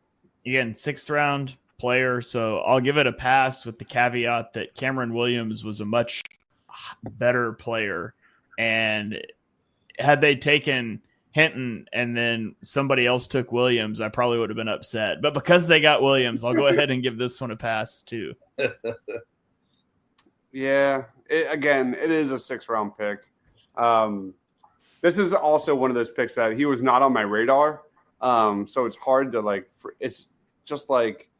again, 6th round player, so I'll give it a pass with the caveat that Cameron Williams was a much better player. And had they taken Hinton and then somebody else took Williams, I probably would have been upset. But because they got Williams, I'll go ahead and give this one a pass too. Yeah, it is a 6th-round pick. This is also one of those picks that he was not on my radar. So it's hard to it's just like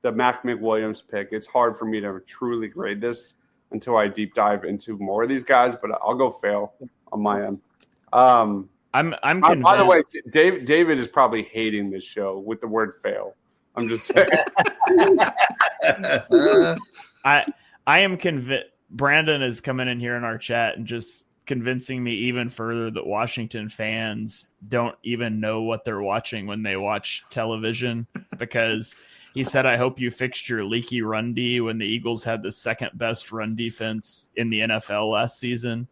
the Mac McWilliams pick. It's hard for me to truly grade this until I deep dive into more of these guys, but I'll go fail on my end. I'm convinced. By the way, David is probably hating this show with the word fail. I'm just saying. I am convinced. Brandon is coming in here in our chat and just convincing me even further that Washington fans don't even know what they're watching when they watch television, because he said, I hope you fixed your leaky run D when the Eagles had the second best run defense in the NFL last season.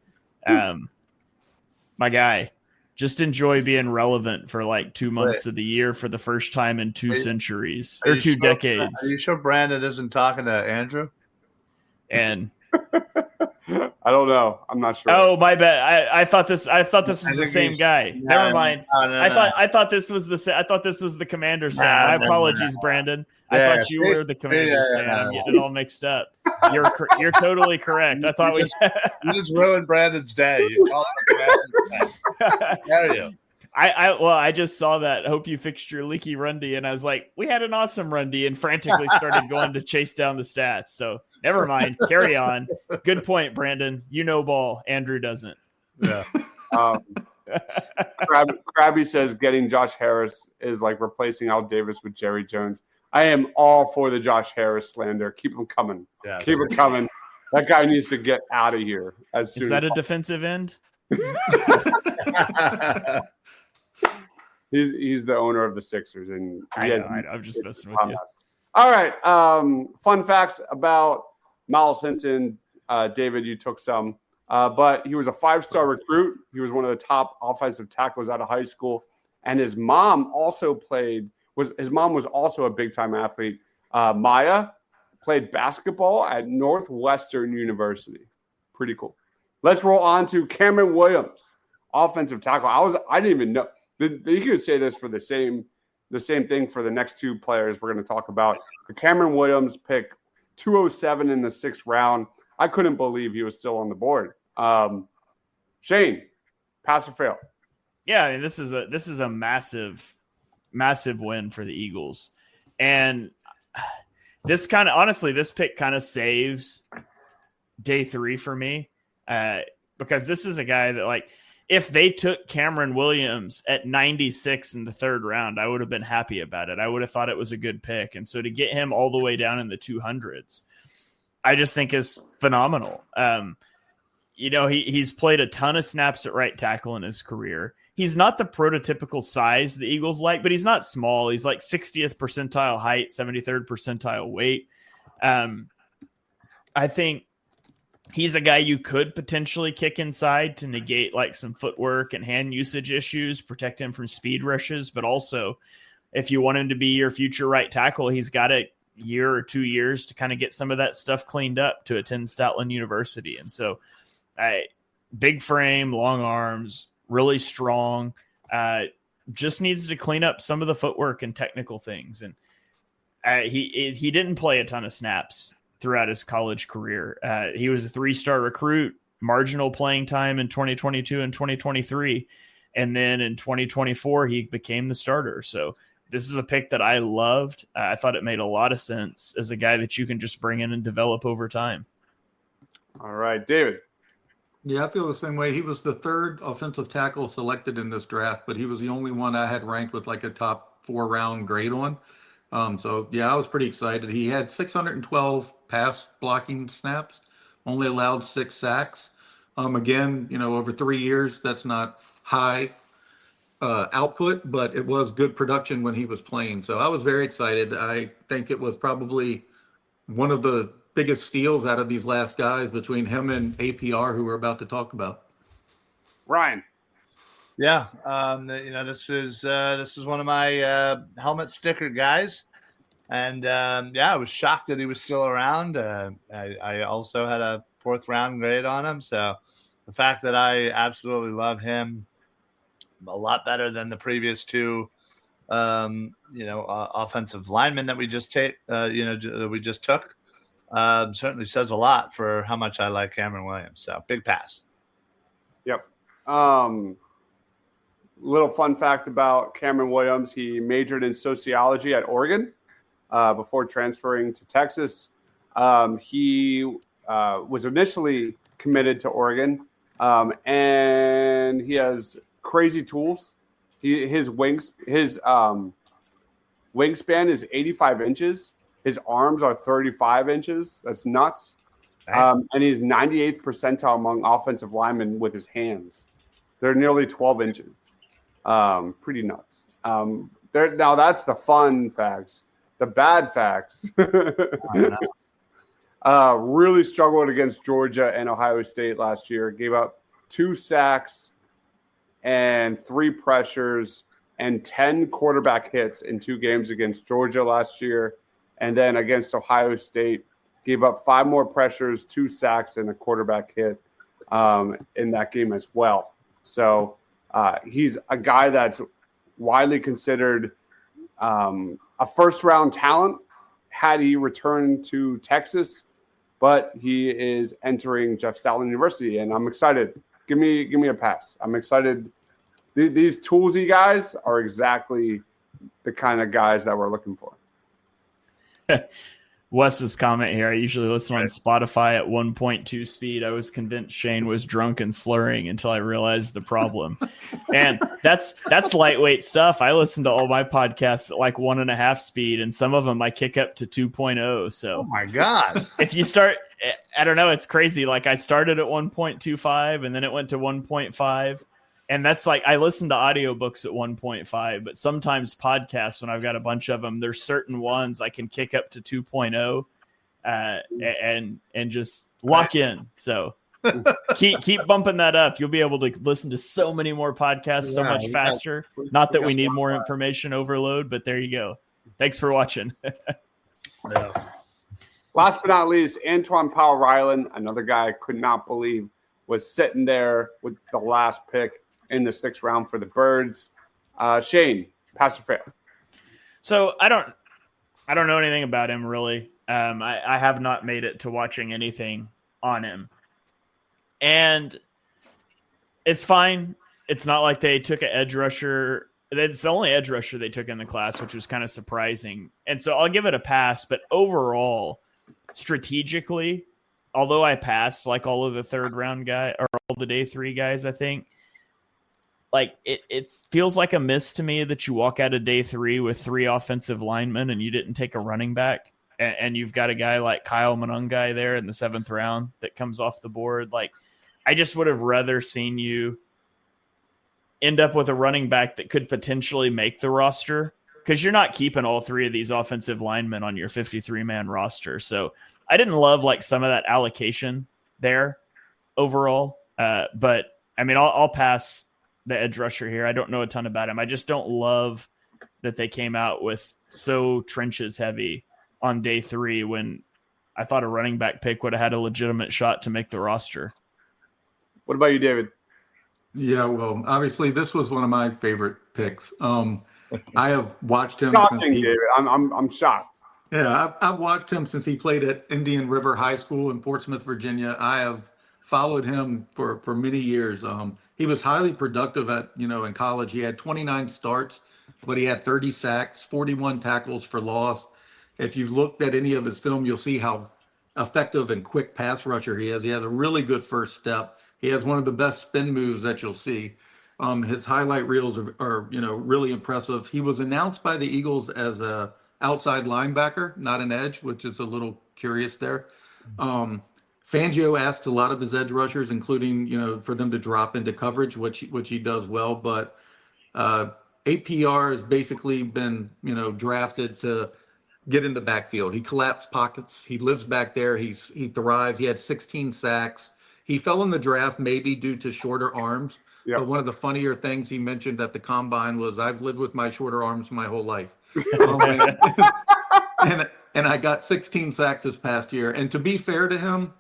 My guy, just enjoy being relevant for like 2 months of the year for the first time in two centuries or two decades. Are you sure Brandon isn't talking to Andrew? And I don't know. I'm not sure. Oh, my bad. I thought this was the same guy. Never mind. No. I thought this was the Commander's fan. My apologies, Brandon. I thought you were the Commander's fan. I'm getting it all mixed up. You're totally correct. I thought you just ruined Brandon's day. You called him Brandon's day. There you. I just saw that. Hope you fixed your leaky run D, and I was like, we had an awesome run D, and frantically started going to chase down the stats. So never mind. Carry on. Good point, Brandon. You know ball. Andrew doesn't. Yeah. Krabby says getting Josh Harris is like replacing Al Davis with Jerry Jones. I am all for the Josh Harris slander. Keep him coming. Yeah, Keep him coming. That guy needs to get out of here as soon. Is that as a defensive end? He's the owner of the Sixers, and I'm just messing with you. All right. Fun facts about Miles Hinton. David, you took some, but he was a 5-star recruit. He was one of the top offensive tackles out of high school, and his mom also was also a big-time athlete. Maya played basketball at Northwestern University. Pretty cool. Let's roll on to Cameron Williams, offensive tackle. I didn't even know. You could say this for the same thing for the next two players we're going to talk about. The Cameron Williams pick 207 in the 6th round. I couldn't believe he was still on the board. Shane, pass or fail? Yeah, I mean, this is a massive win for the Eagles. And this pick kind of saves day 3 for me, because this is a guy that, like, if they took Cameron Williams at 96 in the 3rd round, I would have been happy about it. I would have thought it was a good pick. And so to get him all the way down in the 200s, I just think is phenomenal. He's played a ton of snaps at right tackle in his career. He's not the prototypical size the Eagles like, but he's not small. He's like 60th percentile height, 73rd percentile weight. I think he's a guy you could potentially kick inside to negate like some footwork and hand usage issues, protect him from speed rushes. But also, if you want him to be your future right tackle, he's got a year or 2 years to kind of get some of that stuff cleaned up to attend Stoutland University. And so big frame, long arms, really strong, just needs to clean up some of the footwork and technical things. And he didn't play a ton of snaps throughout his college career. He was a 3-star recruit, marginal playing time in 2022 and 2023. And then in 2024, he became the starter. So this is a pick that I loved. I thought it made a lot of sense as a guy that you can just bring in and develop over time. All right, David. Yeah, I feel the same way. He was the 3rd offensive tackle selected in this draft, but he was the only one I had ranked with like a top 4-round grade on. So, yeah, I was pretty excited. He had 612 pass blocking snaps, only allowed 6 sacks. Again, over 3 years, that's not high output, but it was good production when he was playing. So I was very excited. I think it was probably one of the biggest steals out of these last guys between him and APR, who we're about to talk about. Ryan. Yeah, this is one of my helmet sticker guys, and I was shocked that he was still around. I also had a 4th round grade on him, so the fact that I absolutely love him a lot better than the previous 2, offensive linemen that we just took, certainly says a lot for how much I like Cameron Williams. So big pass. Yep. Little fun fact about Cameron Williams. He majored in sociology at Oregon before transferring to Texas. He was initially committed to Oregon, and he has crazy tools. His wingspan is 85 inches. His arms are 35 inches. That's nuts. And he's 98th percentile among offensive linemen with his hands. They're nearly 12 inches. Pretty nuts. Now that's the fun facts. The bad facts. Really struggled against Georgia and Ohio State last year. Gave up 2 sacks and 3 pressures and 10 quarterback hits in 2 games against Georgia last year. And then against Ohio State, gave up 5 more pressures, 2 sacks, and a quarterback hit in that game as well. So he's a guy that's widely considered a first-round talent had he returned to Texas, but he is entering Jeff Stoutland University, and I'm excited. Give me a pass. I'm excited. These toolsy guys are exactly the kind of guys that we're looking for. Wes's comment here. I usually listen on Spotify at 1.2 speed. I was convinced Shane was drunk and slurring until I realized the problem. And that's lightweight stuff. I listen to all my podcasts at like 1.5 speed, and some of them I kick up to 2.0. So, oh my God. If you start, I don't know, it's crazy. Like I started at 1.25 and then it went to 1.5. And that's like, I listen to audiobooks at 1.5, but sometimes podcasts, when I've got a bunch of them, there's certain ones I can kick up to 2.0 and just lock in. So keep bumping that up. You'll be able to listen to so many more podcasts so much faster. Not that we need more information overload, but there you go. Thanks for watching. Last but not least, Antoine Powell-Ryland, another guy I could not believe was sitting there with the last pick in the 6th round for the Birds. Shane, pass or fail? So I don't know anything about him really. I have not made it to watching anything on him, and it's fine. It's not like they took an edge rusher. It's the only edge rusher they took in the class, which was kind of surprising. And so I'll give it a pass. But overall, strategically, although I passed like all of the 3rd round guy or all the day 3 guys, I think. Like it feels like a miss to me that you walk out of day 3 with 3 offensive linemen and you didn't take a running back, and you've got a guy like Kyle Monangai there in the 7th round that comes off the board. Like I just would have rather seen you end up with a running back that could potentially make the roster, because you're not keeping all 3 of these offensive linemen on your 53-man roster. So I didn't love like some of that allocation there overall. But I mean, I'll pass the edge rusher here. I don't know a ton about him. I just don't love that they came out with so trenches heavy on day 3 when I thought a running back pick would have had a legitimate shot to make the roster. What about you, David? Yeah, well, obviously this was one of my favorite picks. I have watched him. Shocking, David. I'm shocked. Yeah, I've watched him since he played at Indian River High School in Portsmouth, Virginia. I have followed him for many years. He was highly productive in college. He had 29 starts, but he had 30 sacks, 41 tackles for loss. If you've looked at any of his film, you'll see how effective and quick pass rusher he is. He has a really good first step. He has one of the best spin moves that you'll see. His highlight reels are really impressive. He was announced by the Eagles as a outside linebacker, not an edge, which is a little curious there. Fangio asked a lot of his edge rushers, including, for them to drop into coverage, which he does well. But APR has basically been, drafted to get in the backfield. He collapsed pockets. He lives back there. He thrives. He had 16 sacks. He fell in the draft maybe due to shorter arms. Yep. But one of the funnier things he mentioned at the combine was, I've lived with my shorter arms my whole life. And I got 16 sacks this past year. And to be fair to him,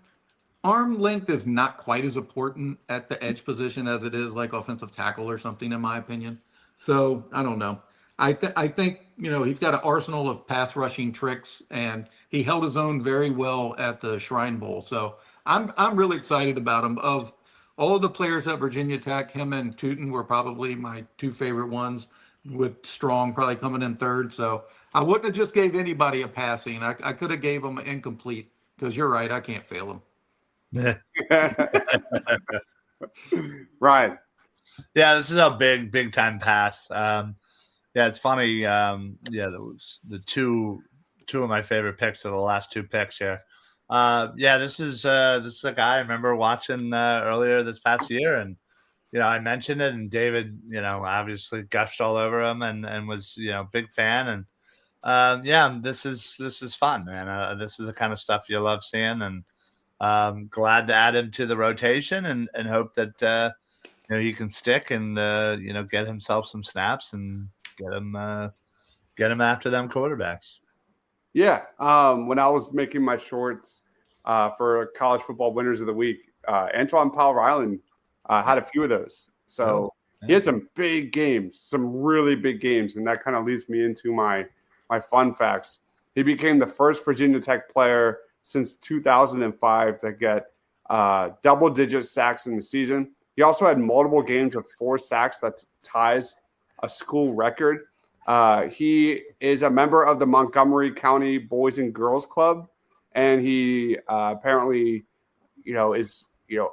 arm length is not quite as important at the edge position as it is like offensive tackle or something, in my opinion. So I don't know. I think, he's got an arsenal of pass rushing tricks, and he held his own very well at the Shrine Bowl. So I'm really excited about him. Of all of the players at Virginia Tech, him and Tootin were probably my 2 favorite ones, with Strong probably coming in 3rd. So I wouldn't have just gave anybody a passing. I could have gave him an incomplete, because you're right, I can't fail him. Ryan. Yeah, this is a big time pass. Yeah, it's funny. Yeah, the two of my favorite picks are the last two picks here. Yeah, this is a guy I remember watching earlier this past year, and I mentioned it, and David, obviously gushed all over him, and was big fan, and yeah, this is fun, man. This is the kind of stuff you love seeing, and glad to add him to the rotation, and hope that he can stick and get himself some snaps and get him after them quarterbacks. Yeah. When I was making my shorts for college football winners of the week, Antoine Powell-Ryland had a few of those. So he had some big games, some really big games. And that kind of leads me into my fun facts. He became the first Virginia Tech player since 2005 to get double-digit sacks in the season. He also had multiple games with 4 sacks. That ties a school record. He is a member of the Montgomery County Boys and Girls Club, and he apparently, is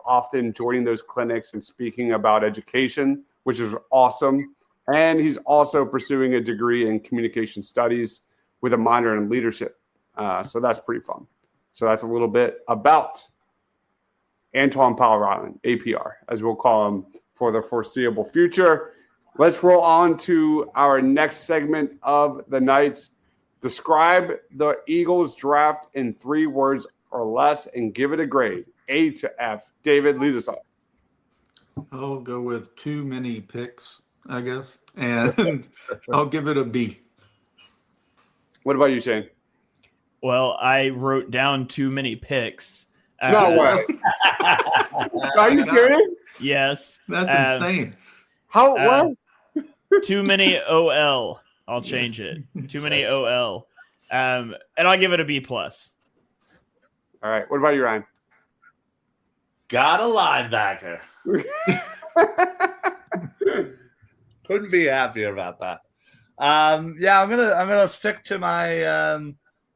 often joining those clinics and speaking about education, which is awesome. And he's also pursuing a degree in communication studies with a minor in leadership. So that's pretty fun. So that's a little bit about Antoine Powell-Ryland, APR, as we'll call him for the foreseeable future. Let's roll on to our next segment of the night. Describe the Eagles draft in 3 words or less and give it a grade, A to F. David, lead us off. I'll go with too many picks, I guess, and I'll give it a B. What about you, Shane? Well, I wrote down too many picks. No way. Are you serious? Yes. That's insane. How? What? Too many OL. I'll change it. Too many OL. And I'll give it a B+. All right. What about you, Ryan? Got a linebacker. Couldn't be happier about that. Yeah, I'm gonna stick to my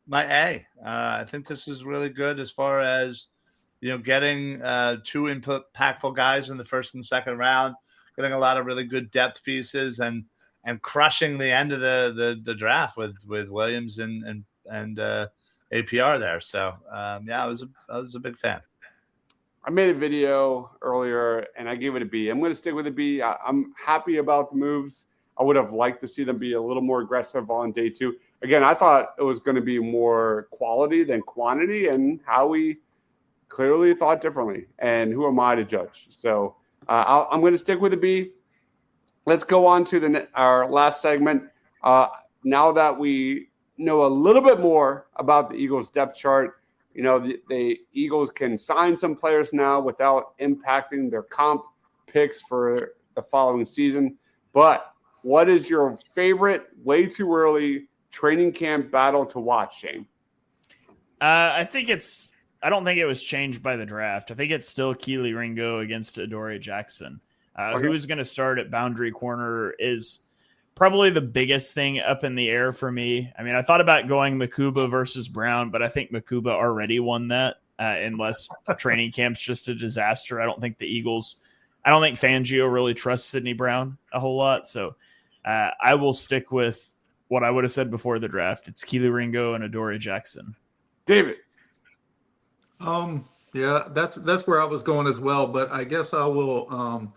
my A. I think this is really good as far as getting 2 impactful guys in the first and second round, getting a lot of really good depth pieces, and crushing the end of the draft with Williams and APR there. So yeah, I was a big fan. I made a video earlier and I gave it a B. I'm going to stick with a B. I'm happy about the moves. I would have liked to see them be a little more aggressive on day 2. Again, I thought it was going to be more quality than quantity, and Howie clearly thought differently. And who am I to judge? So I'm going to stick with a B. Let's go on to our last segment. Now that we know a little bit more about the Eagles depth chart, the Eagles can sign some players now without impacting their comp picks for the following season. But what is your favorite way too early training camp battle to watch, Shane? I don't think it was changed by the draft. I think it's still Keely Ringo against Adoree Jackson. Who is going to start at boundary corner is probably the biggest thing up in the air for me. I mean, I thought about going Makuba versus Brown, but I think Makuba already won that unless training camp's just a disaster. I don't think Fangio really trusts Sidney Brown a whole lot. So I will stick with what I would have said before the draft. It's Keely Ringo and Adoree Jackson. David. Yeah, that's where I was going as well, but I guess I will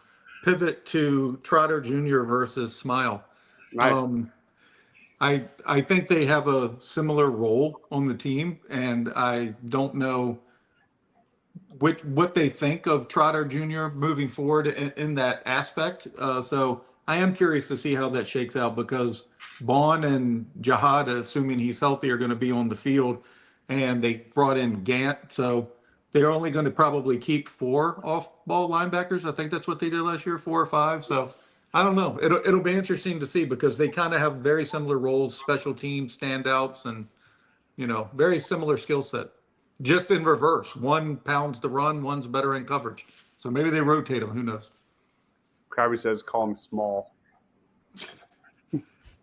pivot to Trotter Jr. versus Smile. Nice. I think they have a similar role on the team, and I don't know what they think of Trotter Jr. moving forward in that aspect. So I am curious to see how that shakes out, because Bond and Jihad, assuming he's healthy, are going to be on the field, and they brought in Gant, so they're only going to probably keep 4 off-ball linebackers. I think that's what they did last year, 4 or 5. So I don't know. It'll be interesting to see, because they kind of have very similar roles, special teams, standouts, and very similar skill set. Just in reverse, one pounds the run, one's better in coverage. So maybe they rotate them. Who knows? Crabby says call him small.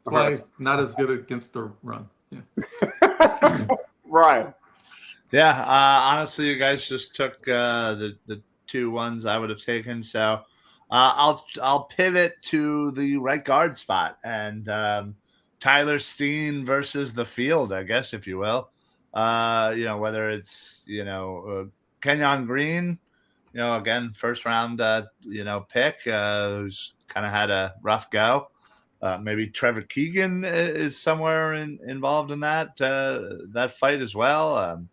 Why he's not as good against the run. Yeah. Right. Yeah, honestly, you guys just took the 2 ones I would have taken. So I'll pivot to the right guard spot and Tyler Steen versus the field, I guess, if you will. Whether it's Kenyon Green, again, first round pick, who's kind of had a rough go. Maybe Trevor Keegan is somewhere involved in that fight as well.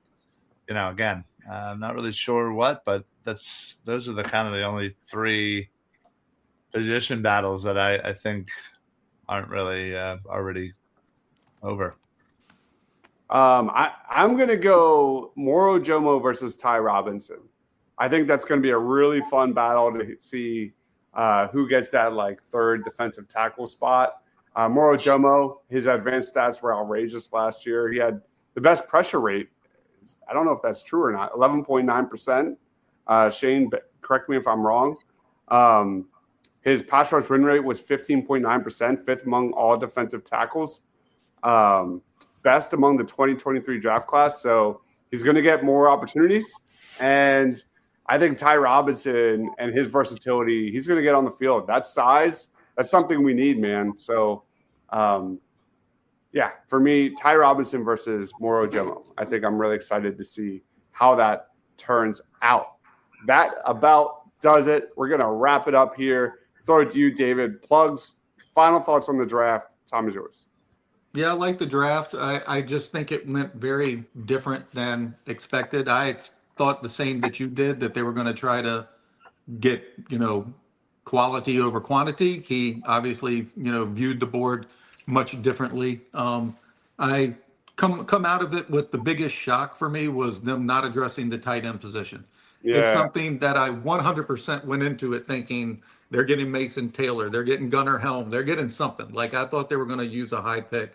Again, I'm not really sure what, but those are the only three position battles that I think aren't really already over. I'm going to go Moro Jomo versus Ty Robinson. I think that's going to be a really fun battle to see who gets that third defensive tackle spot. Moro Jomo, his advanced stats were outrageous last year. He had the best pressure rate. I don't know if that's true or not. 11.9%. Shane, correct me if I'm wrong. His pass rush win rate was 15.9%, fifth among all defensive tackles, best among the 2023 draft class. So he's going to get more opportunities. And I think Ty Robinson and his versatility, he's going to get on the field. That size, that's something we need, man. So, for me, Ty Robinson versus Moro Jomo. I think I'm really excited to see how that turns out. That about does it. We're going to wrap it up here. Throw it to you, David. Plugs, final thoughts on the draft. Time is yours. Yeah, I like the draft. I just think it went very different than expected. I thought the same that you did, that they were going to try to get, quality over quantity. He obviously, viewed the board much differently. I come out of it with the biggest shock for me was them not addressing the tight end position. Yeah. It's something that I 100% went into it thinking they're getting Mason Taylor, they're getting Gunnar Helm, they're getting something. I thought they were going to use a high pick.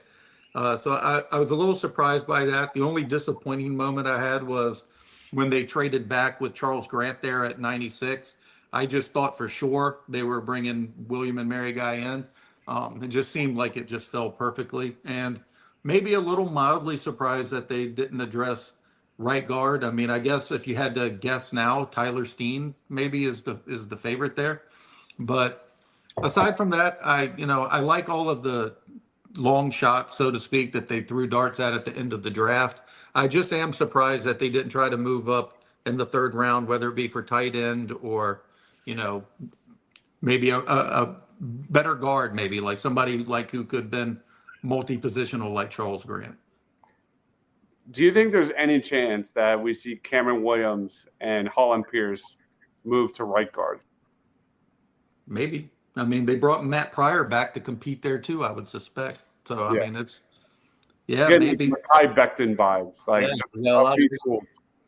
So I was a little surprised by that. The only disappointing moment I had was when they traded back with Charles Grant there at 96. I just thought for sure they were bringing William and Mary Guy in. It just seemed like it just fell perfectly. And maybe a little mildly surprised that they didn't address right guard. I mean, I guess if you had to guess now, Tyler Steen maybe is the favorite there. But aside from that, I like all of the long shots, so to speak, that they threw darts at the end of the draft. I just am surprised that they didn't try to move up in the third round, whether it be for tight end or, maybe a better guard, maybe like somebody who could have been multi-positional like Charles Grant. Do you think there's any chance that we see Cameron Williams and Holland Pierce move to right guard? Maybe. I mean, they brought Matt Pryor back to compete there too, I would suspect. So, I mean, it's, maybe. High Becton vibes. A lot of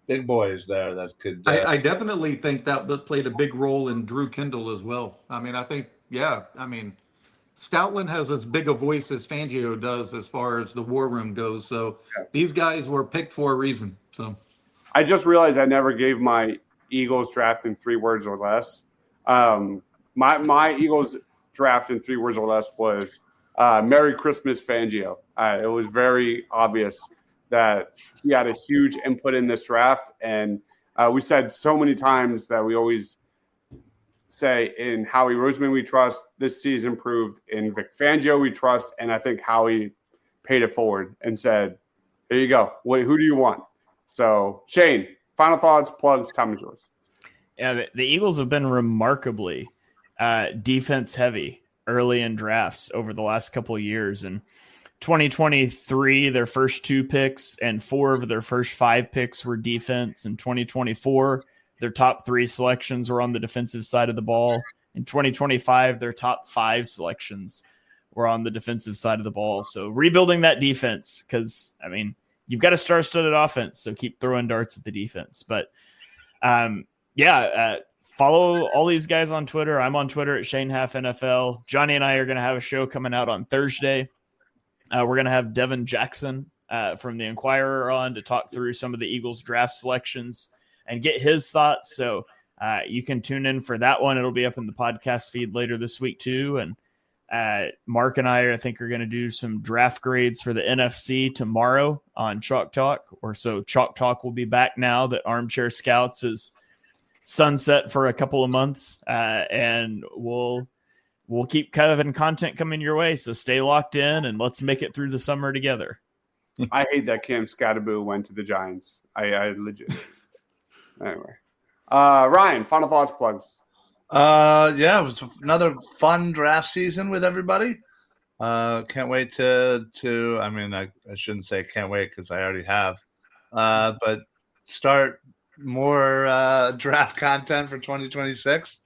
big boys there that could. I definitely think that played a big role in Drew Kendall as well. I mean, I think, Stoutland has as big a voice as Fangio does as far as the war room goes. So these guys were picked for a reason. So I just realized I never gave my Eagles draft in 3 words or less. My Eagles draft in 3 words or less was Merry Christmas, Fangio. It was very obvious that he had a huge input in this draft. And we said so many times that we always say in Howie Roseman we trust. This season proved in Vic Fangio we trust. And I think Howie paid it forward and said, here you go. Who do you want? So, Shane, final thoughts, plugs, time is yours. Yeah, the Eagles have been remarkably defense heavy early in drafts over the last couple of years. And 2023, their first 2 picks and 4 of their first 5 picks were defense. In 2024, their top 3 selections were on the defensive side of the ball. In 2025, their top 5 selections were on the defensive side of the ball. So rebuilding that defense, because, you've got a star-studded offense, so keep throwing darts at the defense. But, follow all these guys on Twitter. I'm on Twitter at ShaneHalfNFL. Johnny and I are going to have a show coming out on Thursday. We're going to have Devin Jackson from the Inquirer on to talk through some of the Eagles draft selections and get his thoughts. So you can tune in for that one. It'll be up in the podcast feed later this week too. And Mark and I think, are going to do some draft grades for the NFC tomorrow on Chalk Talk. So Chalk Talk will be back now that Armchair Scouts is sunset for a couple of months, and we'll keep Kevin content coming your way. So stay locked in and let's make it through the summer together. I hate that Cam Scatterboo went to the Giants. I legit. Anyway, Ryan, final thoughts, plugs. Yeah, it was another fun draft season with everybody. Can't wait to I mean, I shouldn't say can't wait because I already have. But start more draft content for 2026.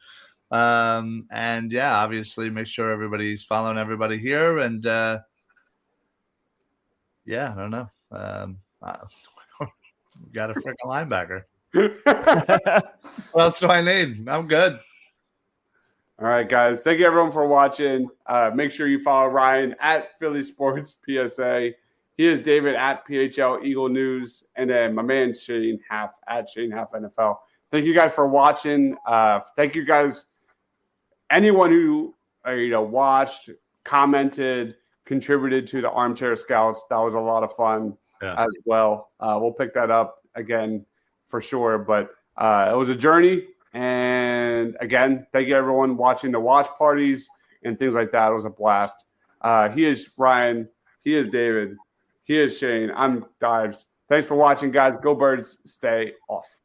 And yeah, obviously make sure everybody's following everybody here. And yeah, I don't know. Got a freaking linebacker. What else do I need? I'm good. All right, guys. Thank you, everyone, for watching. Make sure you follow Ryan at Philly Sports PSA. He is David at PHL Eagle News. And then my man Shane Half at Shane Half NFL. Thank you guys for watching. Thank you guys. Anyone who watched, commented, contributed to the Armchair Scouts. That was a lot of fun as well. We'll pick that up again for sure. But it was a journey. And again, thank you everyone watching the watch parties and things like that. It was a blast. He is Ryan. He is David. He is Shane. I'm Dives. Thanks for watching, guys. Go Birds. Stay awesome.